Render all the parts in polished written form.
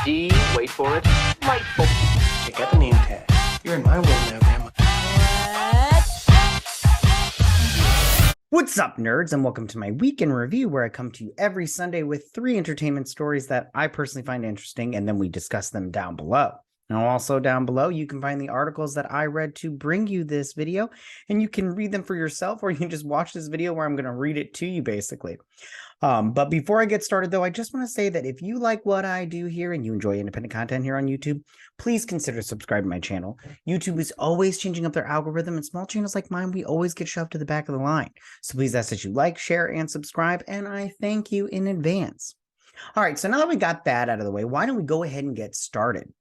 D, wait for it, delightful. Check out the name tag. You're in my world now, Grandma. What's up, nerds, and welcome to my week in review, where I come to you every Sunday with 3 entertainment stories that I personally find interesting, and then we discuss them down below. Now, also down below, you can find the articles that I read to bring you this video, and you can read them for yourself, or you can just watch this video where I'm going to read it to you, basically. But before I get started, though, I just want to say that if you like what I do here and you enjoy independent content here on YouTube, please consider subscribing to my channel. YouTube is always changing up their algorithm, and small channels like mine, we always get shoved to the back of the line. So please ask that you like, share, and subscribe, and I thank you in advance. All right, so now that we got that out of the way, why don't we go ahead and get started?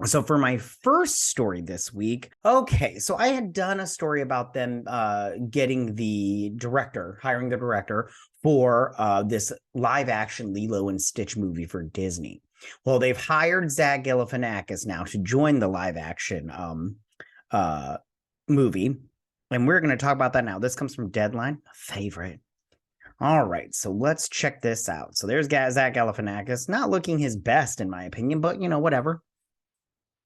So for my first story this week, okay, so I had done a story about them hiring the director for this live action Lilo and Stitch movie for Disney. Well, they've hired Zach Galifianakis now to join the live action movie, and we're going to talk about that now. This comes from Deadline, a favorite. All right, so let's check this out. So there's Zach Galifianakis, not looking his best in my opinion, but you know, whatever.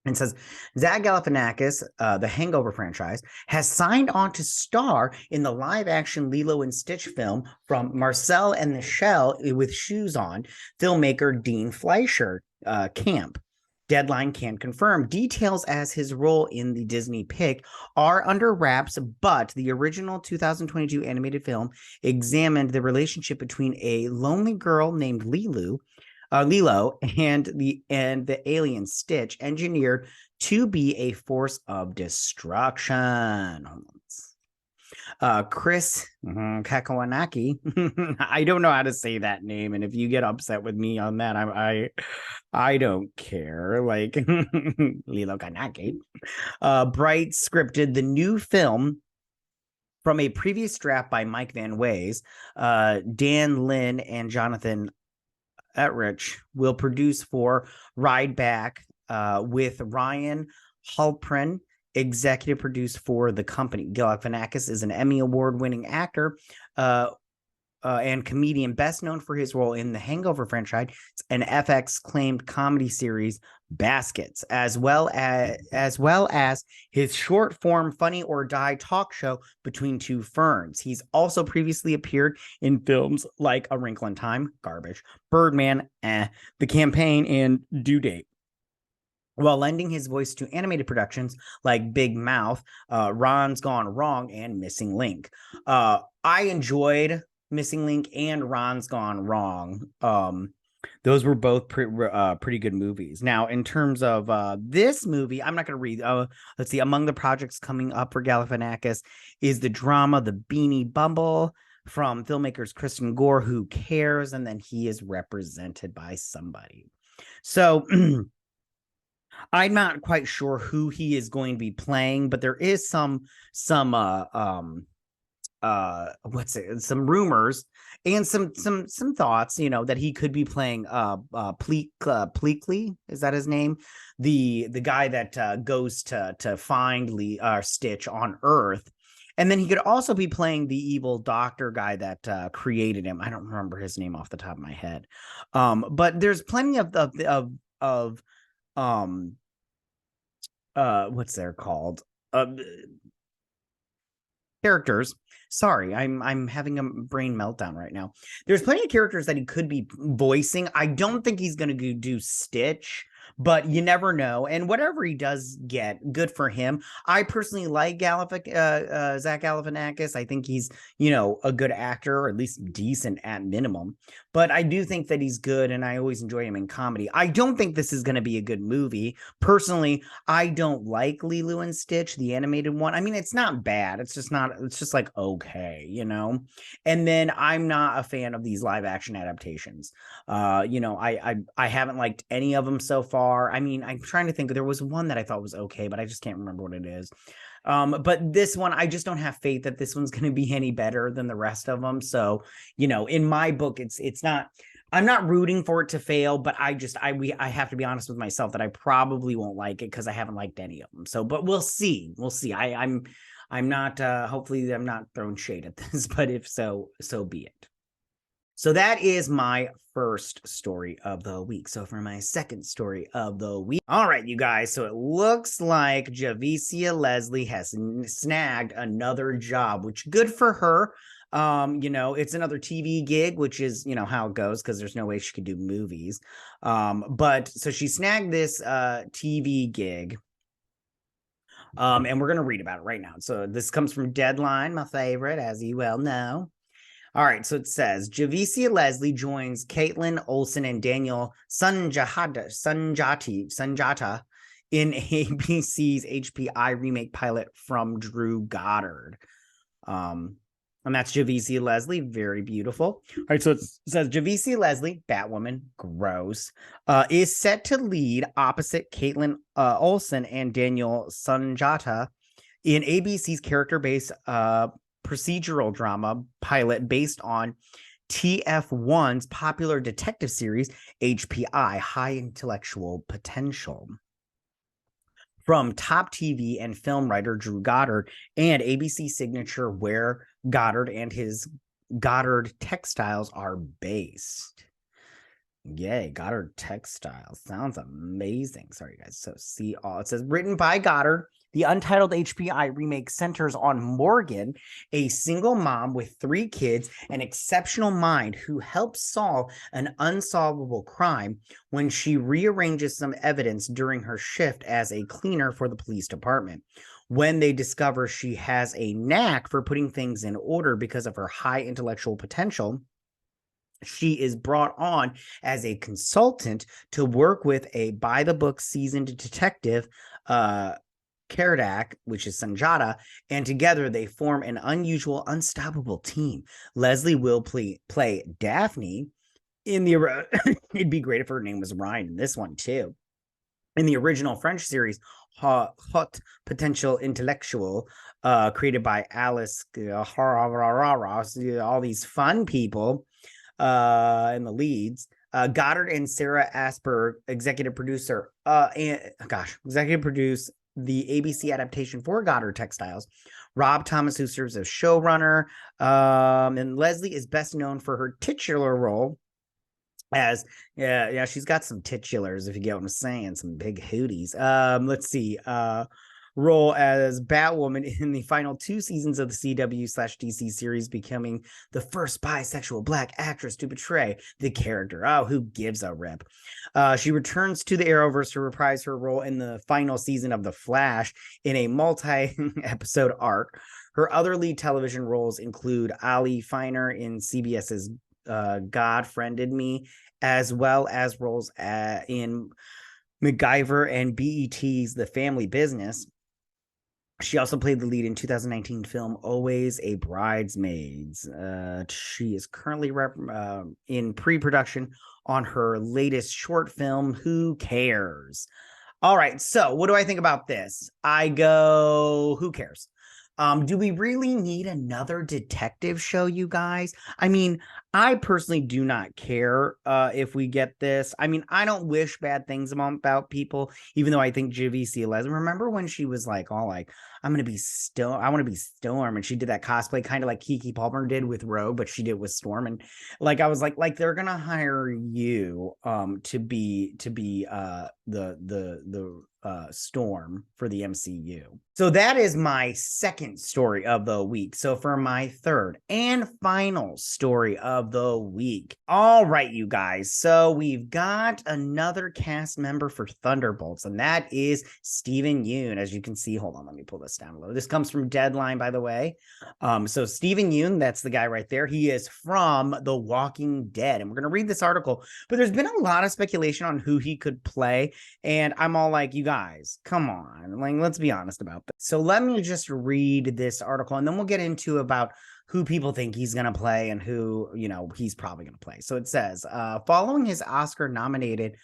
And says, Zach Galifianakis, the Hangover franchise, has signed on to star in the live-action Lilo and Stitch film from Marcel and the Shell with Shoes On, filmmaker Dean Fleischer camp. Deadline can't confirm. Details as his role in the Disney pick are under wraps, but the original 2022 animated film examined the relationship between a lonely girl named Lilo and the alien Stitch, engineered to be a force of destruction. Chris Kakowanaki, I don't know how to say that name, and if you get upset with me on that, I don't care. Like Lilo Kanaki, Bright scripted the new film from a previous draft by Mike Van Ways, Dan Lin, and Jonathan Etrich will produce for Ride Back with Ryan Halpern, executive producer for the company. Galifianakis is an Emmy Award-winning actor and comedian, best known for his role in the Hangover franchise, an FX-claimed comedy series Baskets, as well as his short-form Funny or Die talk show Between Two Ferns. He's also previously appeared in films like A Wrinkle in Time, garbage, Birdman, The Campaign, and Due Date, while lending his voice to animated productions like Big Mouth, Ron's Gone Wrong, and Missing Link. I enjoyed Missing Link and Ron's Gone Wrong. Those were both pretty good movies. Now, in terms of this movie, I'm not going to read. Let's see. Among the projects coming up for Galifianakis is the drama The Beanie Bumble from filmmakers Kristen Gore, Who Cares? And then he is represented by somebody. So I'm not quite sure who he is going to be playing, but there is some rumors and some thoughts, you know, that he could be playing Pleakley, is that his name, the guy that goes to find Stitch on Earth, and then he could also be playing the evil doctor guy that created him. I don't remember his name off the top of my head, but there's plenty of what's they're called, characters. Sorry, I'm having a brain meltdown right now. There's plenty of characters that he could be voicing. I don't think he's going to do Stitch, but you never know. And whatever he does get, good for him. I personally like Zach Galifianakis. I think he's, you know, a good actor, or at least decent at minimum. But I do think that he's good, and I always enjoy him in comedy. I don't think this is going to be a good movie. Personally, I don't like Lilo and Stitch, the animated one. I mean, it's not bad. It's just like, okay, you know? And then I'm not a fan of these live action adaptations. You know, I haven't liked any of them so far. I mean, I'm trying to think. There was one that I thought was okay, but I just can't remember what it is. But this one, I just don't have faith that this one's going to be any better than the rest of them. So, you know, in my book, it's not, I'm not rooting for it to fail, but I have to be honest with myself that I probably won't like it because I haven't liked any of them. So, but we'll see. I'm not, hopefully I'm not throwing shade at this, but if so, so be it. So that is my first story of the week. So for my second story of the week, all right, you guys. So it looks like Javicia Leslie has snagged another job, which good for her. It's another TV gig, which is, how it goes, because there's no way she could do movies. But so she snagged this TV gig. And we're going to read about it right now. So this comes from Deadline, my favorite, as you well know. All right, so it says, Javicia Leslie joins Kaitlin, Olson, and Daniel Sunjata in ABC's HPI remake pilot from Drew Goddard. And that's Javicia Leslie, very beautiful. All right, so it says Javicia Leslie, Batwoman, gross, is set to lead opposite Kaitlin Olson and Daniel Sunjata in ABC's character-based procedural drama pilot based on TF1's popular detective series, HPI, High Intellectual Potential. From top TV and film writer Drew Goddard and ABC signature where Goddard and his Goddard Textiles are based. Yay, Goddard Textiles. Sounds amazing. Sorry, guys. So see all. It says written by Goddard. The untitled HPI remake centers on Morgan, a single mom with 3 kids, an exceptional mind who helps solve an unsolvable crime when she rearranges some evidence during her shift as a cleaner for the police department. When they discover she has a knack for putting things in order because of her high intellectual potential, she is brought on as a consultant to work with a by-the-book seasoned detective, Kardak, which is Sunjata, and together they form an unusual, unstoppable team. Leslie will play Daphne in the it'd be great if her name was Ryan in this one too. In the original French series, Hot Potential Intellectual, created by Alice, all these fun people in the leads. Goddard and Sarah Asper, executive produce the ABC adaptation for Goddard Textiles. Rob Thomas, who serves as showrunner, and Leslie is best known for her titular role as she's got some titulars, if you get what I'm saying, some big hooties. Let's see, role as Batwoman in the final 2 seasons of the CW/DC series, becoming the first bisexual Black actress to portray the character. Oh, who gives a rip? She returns to the Arrowverse to reprise her role in the final season of The Flash in a multi-episode arc. Her other lead television roles include Ali Finer in CBS's God Friended Me, as well as roles in MacGyver and BET's The Family Business. She also played the lead in 2019 film Always a Bridesmaids. She is currently in pre-production on her latest short film, Who Cares? All right, so what do I think about this? I go, who cares? Do we really need another detective show, you guys? I mean, I personally do not care if we get this. I mean, I don't wish bad things about people, even though I think Javicia Leslie, remember when she was like, all like, I want to be Storm, and she did that cosplay kind of like Keke Palmer did with Rogue, but she did with Storm, and like I was like they're gonna hire you to be the Storm for the MCU. So that is my second story of the week. So for my third and final story of the week. All right, you guys. So we've got another cast member for Thunderbolts, and that is Steven Yeun. As you can see, hold on, let me pull this down below. This comes from Deadline, by the way. So Steven Yeun, that's the guy right there. He is from The Walking Dead, and we're going to read this article, but there's been a lot of speculation on who he could play, and I'm all like, you guys, come on, like, let's be honest about this. So let me just read this article, and then we'll get into about who people think he's going to play and who, he's probably going to play. So it says, following his Oscar-nominated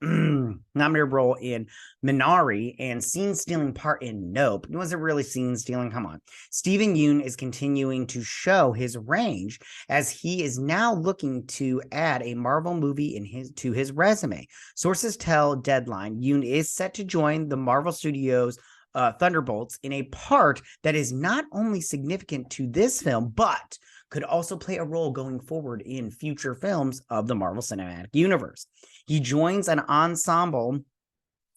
nominated role in Minari and scene-stealing part in Nope. It wasn't really scene-stealing, come on. Steven Yeun is continuing to show his range as he is now looking to add a Marvel movie to his resume. Sources tell Deadline Yeun is set to join the Marvel Studios Thunderbolts in a part that is not only significant to this film, but could also play a role going forward in future films of the Marvel Cinematic Universe. He joins an ensemble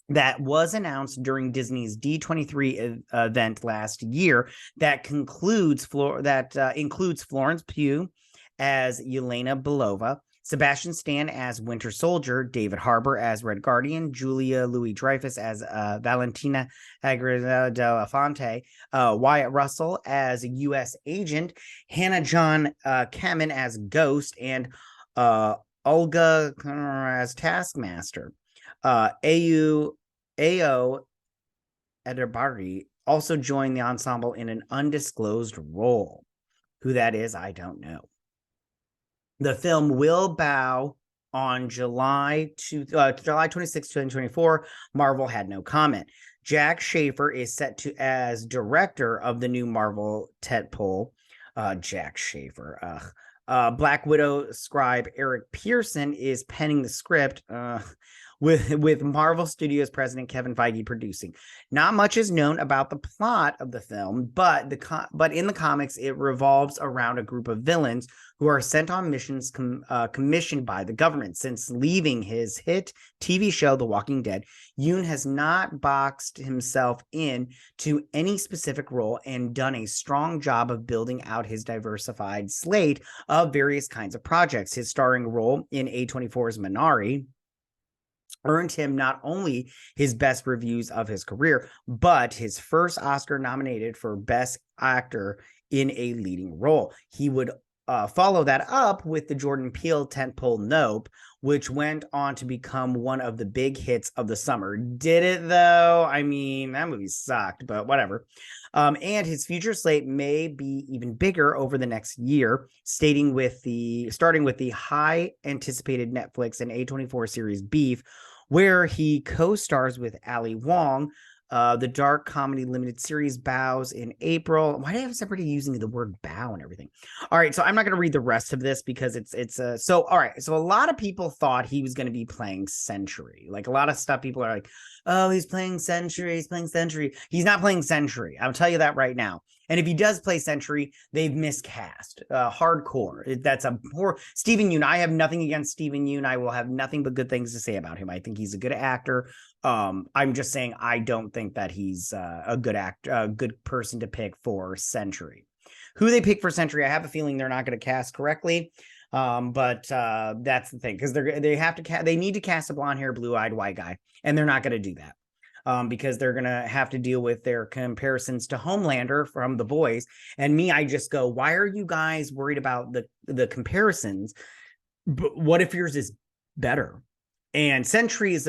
that was announced during Disney's D23 event last year that includes Florence Pugh as Yelena Belova, Sebastian Stan as Winter Soldier, David Harbour as Red Guardian, Julia Louis-Dreyfus as Valentina Agriza de la Fonte, Wyatt Russell as U.S. Agent, Hannah John Kamen as Ghost, and Olga as Taskmaster. Ao Edebari also joined the ensemble in an undisclosed role. Who that is, I don't know. The film will bow on July 26, 2024. Marvel had no comment. Jack Schaefer is set to as director of the new Marvel tentpole. Jack Schaefer. Black Widow scribe Eric Pearson is penning the script. With Marvel Studios president Kevin Feige producing. Not much is known about the plot of the film, but in the comics, it revolves around a group of villains who are sent on missions commissioned by the government. Since leaving his hit TV show, The Walking Dead, Yeun has not boxed himself in to any specific role and done a strong job of building out his diversified slate of various kinds of projects. His starring role in A24's Minari earned him not only his best reviews of his career, but his first Oscar nominated for Best Actor in a Leading Role. He would follow that up with the Jordan Peele tentpole Nope, which went on to become one of the big hits of the summer. Did it, though? I mean, that movie sucked, but whatever. And his future slate may be even bigger over the next year, starting with the high anticipated Netflix and A24 series Beef, where he co-stars with Ali Wong. The dark comedy limited series bows in April. Why do I have somebody using the word bow and everything? All right, so I'm not going to read the rest of this because all right. So a lot of people thought he was going to be playing Sentry. Like a lot of stuff, people are like, oh, he's playing Sentry. He's playing Sentry. He's not playing Sentry. I'll tell you that right now. And if he does play Sentry, they've miscast. Hardcore. That's a poor Steven Yeun. I have nothing against Steven Yeun. I will have nothing but good things to say about him. I think he's a good actor. I'm just saying I don't think that he's a good actor, a good person to pick for Sentry. Who they pick for Sentry, I have a feeling they're not going to cast correctly. But that's the thing, because they need to cast a blonde hair, blue-eyed white guy, and they're not going to do that. Because they're going to have to deal with their comparisons to Homelander from The Boys. And me, I just go, why are you guys worried about the comparisons? But what if yours is better? And Sentry he's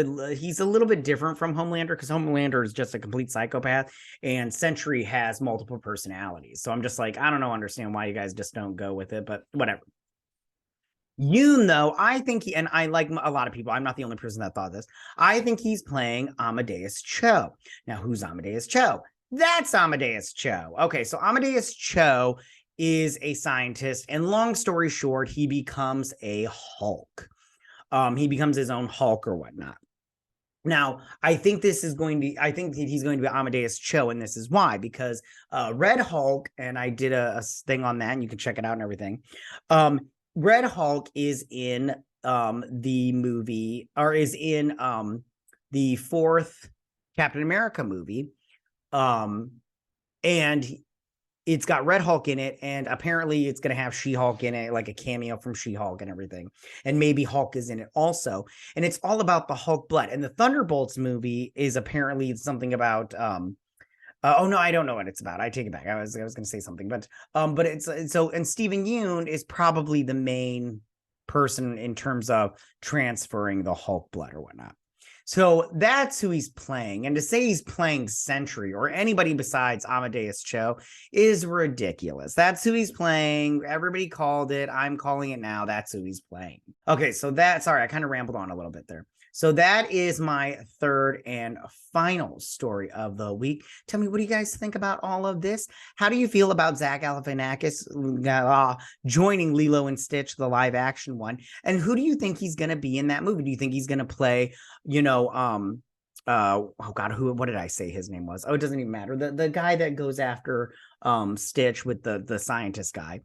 a little bit different from Homelander, because Homelander is just a complete psychopath, and Sentry has multiple personalities. So I'm just like, I don't understand why you guys just don't go with it, but whatever. Yeun, though, I think and I like a lot of people, I'm not the only person that thought this, I think he's playing Amadeus Cho. Now, who's Amadeus Cho? That's Amadeus Cho. Okay, so Amadeus Cho is a scientist, and long story short, he becomes a Hulk. He becomes his own Hulk or whatnot. Now, I think he's going to be Amadeus Cho, and this is why, because Red Hulk, and I did a thing on that, and you can check it out and everything. Red Hulk is in the movie, or is in the fourth Captain America movie. And it's got Red Hulk in it, and apparently it's going to have She-Hulk in it, like a cameo from She-Hulk and everything. And maybe Hulk is in it also. And it's all about the Hulk blood. And the Thunderbolts movie is apparently something about oh no, I don't know what it's about. I take it back. I was going to say something, but it's so, and Steven Yeun is probably the main person in terms of transferring the Hulk blood or whatnot. So that's who he's playing. And to say he's playing Sentry or anybody besides Amadeus Cho is ridiculous. That's who he's playing. Everybody called it. I'm calling it now. That's who he's playing. Okay, so sorry, I kind of rambled on a little bit there. So that is my third and final story of the week. Tell me, what do you guys think about all of this? How do you feel about Zach Galifianakis joining Lilo and Stitch, the live action one? And who do you think he's going to be in that movie? Do you think he's going to play, oh God, what did I say his name was? Oh, it doesn't even matter. The guy that goes after Stitch with the scientist guy.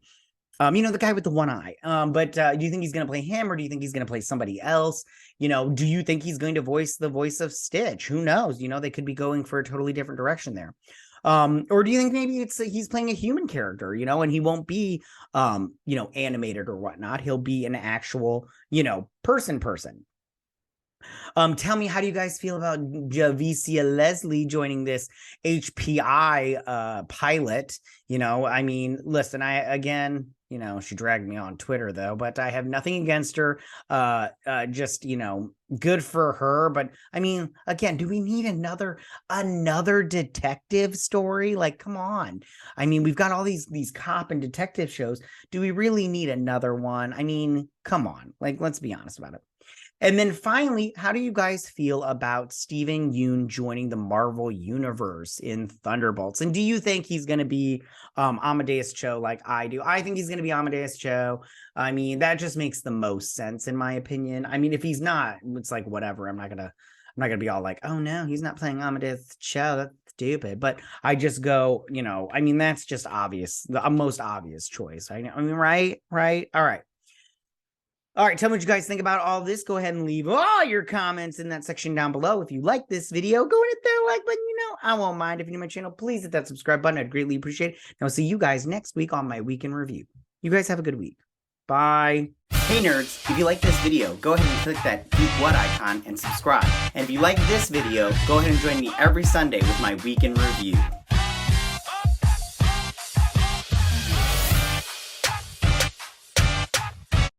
The guy with the one eye. But do you think he's going to play him, or do you think he's going to play somebody else? Do you think he's going to voice the voice of Stitch? Who knows? They could be going for a totally different direction there. Or do you think maybe he's playing a human character, and he won't be, animated or whatnot. He'll be an actual, person. Tell me, how do you guys feel about Javicia Leslie joining this HPI pilot? Listen, she dragged me on Twitter though, but I have nothing against her. Just, good for her. But again, do we need another detective story? Like, come on. We've got all these cop and detective shows. Do we really need another one? Come on. Like, let's be honest about it. And then finally, how do you guys feel about Steven Yeun joining the Marvel Universe in Thunderbolts? And do you think he's going to be Amadeus Cho like I do? I think he's going to be Amadeus Cho. That just makes the most sense in my opinion. If he's not, it's like, whatever. I'm not going to be all like, oh no, he's not playing Amadeus Cho. That's stupid. But I just go, that's just obvious. The most obvious choice. Right? All right. All right, tell me what you guys think about all this. Go ahead and leave all your comments in that section down below. If you like this video, go and hit that like button. I won't mind. If you're new to my channel, please hit that subscribe button. I'd greatly appreciate it. And I'll see you guys next week on my week in review. You guys have a good week. Bye. Hey nerds, if you like this video, go ahead and click that Geek What icon and subscribe. And if you like this video, go ahead and join me every Sunday with my week in review.